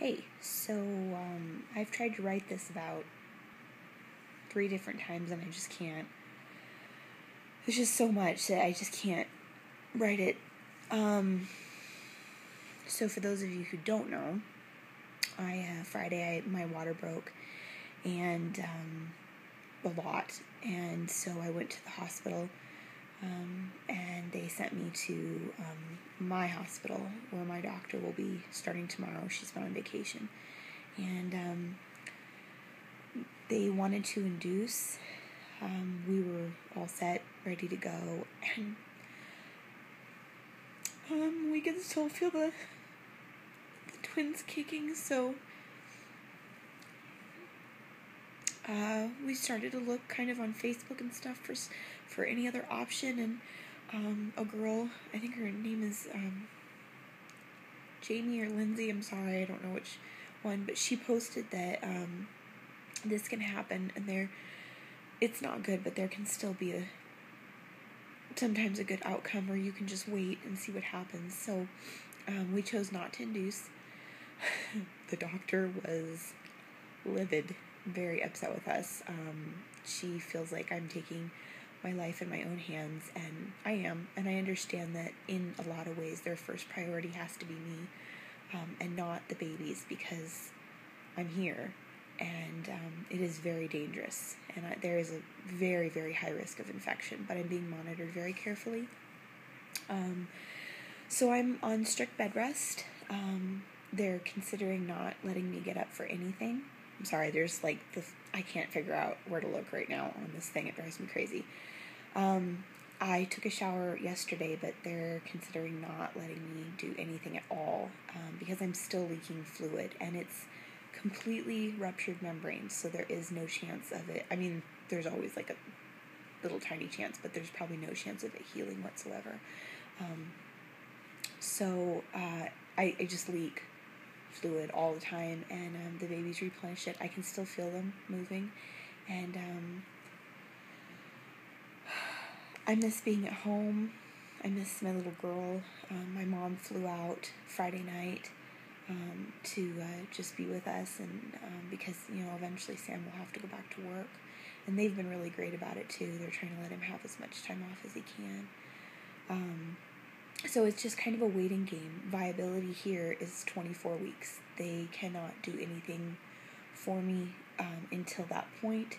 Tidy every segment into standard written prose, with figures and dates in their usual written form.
Hey, so I've tried to write this about 3 different times and I just can't. There's just so much that I just can't write it. So for those of you who don't know, Friday my water broke and a lot, and so I went to the hospital and they sent me to my hospital where my doctor will be starting tomorrow. She's been on vacation, and they wanted to induce. We were all set, ready to go, and we could still feel the twins kicking, so we started to look kind of on Facebook and stuff for any other option, and a girl, I think her name is Jamie or Lindsay, I'm sorry, I don't know which one, but she posted that this can happen, and it's not good, but there can still be sometimes a good outcome, or you can just wait and see what happens. So we chose not to induce. The doctor was livid, very upset with us. She feels like I'm taking my life in my own hands, and I am, and I understand that in a lot of ways their first priority has to be me, and not the babies, because I'm here, and it is very dangerous, and there is a very, very high risk of infection, but I'm being monitored very carefully. So I'm on strict bed rest. They're considering not letting me get up for anything. I'm sorry, there's I can't figure out where to look right now on this thing. It drives me crazy. I took a shower yesterday, but they're considering not letting me do anything at all, because I'm still leaking fluid, and it's completely ruptured membrane, so there is no chance of it. I mean, there's always a little tiny chance, but there's probably no chance of it healing whatsoever. So I just leak fluid all the time, and the babies replenish it. I can still feel them moving, and I miss being at home. I miss my little girl. My mom flew out Friday night to just be with us, and because eventually Sam will have to go back to work, and they've been really great about it too. They're trying to let him have as much time off as he can. So it's just kind of a waiting game. Viability here is 24 weeks. They cannot do anything for me until that point.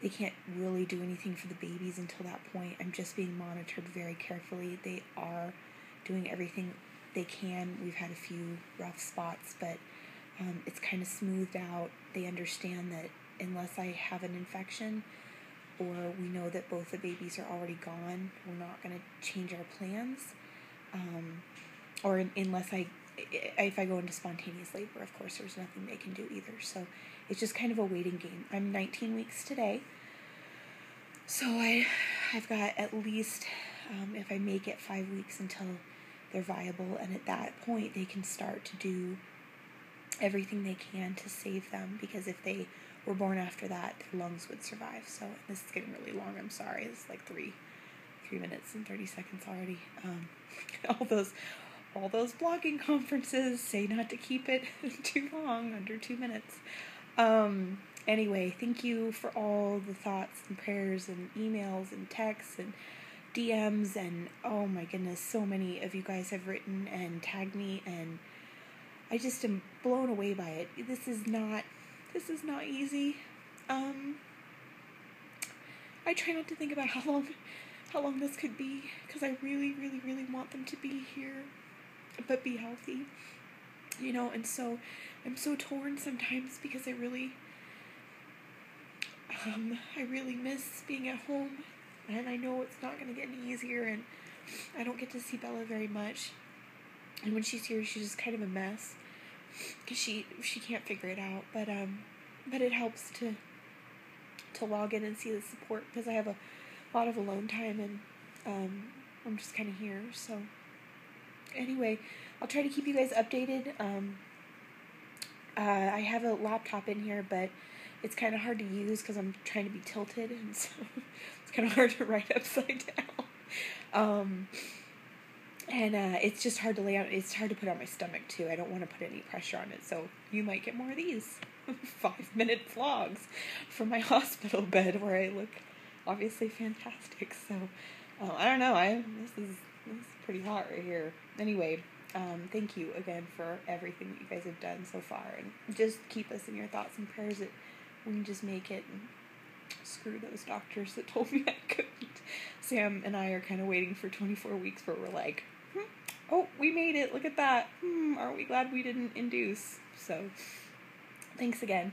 They can't really do anything for the babies until that point. I'm just being monitored very carefully. They are doing everything they can. We've had a few rough spots, but it's kind of smoothed out. They understand that unless I have an infection, or we know that both the babies are already gone, we're not going to change our plans. Or unless if I go into spontaneous labor, of course, there's nothing they can do either. So it's just kind of a waiting game. I'm 19 weeks today, so I've got at least, if I make it, 5 weeks until they're viable, and at that point they can start to do everything they can to save them, because if they were born after that, their lungs would survive. So this is getting really long, I'm sorry. It's 3 minutes and 30 seconds already. All those blogging conferences say not to keep it too long, under 2 minutes. Anyway, thank you for all the thoughts and prayers and emails and texts and DMs, and oh my goodness, so many of you guys have written and tagged me, and I just am blown away by it. This is not easy. I try not to think about how long this could be, because I really, really, really want them to be here, but be healthy, and so I'm so torn sometimes, because I really miss being at home, and I know it's not going to get any easier, and I don't get to see Bella very much, and when she's here, she's just kind of a mess, because she can't figure it out, but it helps to log in and see the support, because I have a lot of alone time, and I'm just kind of here. So anyway, I'll try to keep you guys updated. I have a laptop in here, but it's kind of hard to use because I'm trying to be tilted, and so it's kind of hard to write upside down. And it's just hard to lay out. It's hard to put on my stomach, too. I don't want to put any pressure on it, so you might get more of these 5-minute vlogs from my hospital bed where I look obviously fantastic. So, I don't know. This is pretty hot right here. Anyway, thank you again for everything that you guys have done so far. And just keep us in your thoughts and prayers that we can just make it. And screw those doctors that told me I couldn't. Sam and I are kind of waiting for 24 weeks where we're like, oh, we made it. Look at that. Aren't we glad we didn't induce? So, thanks again.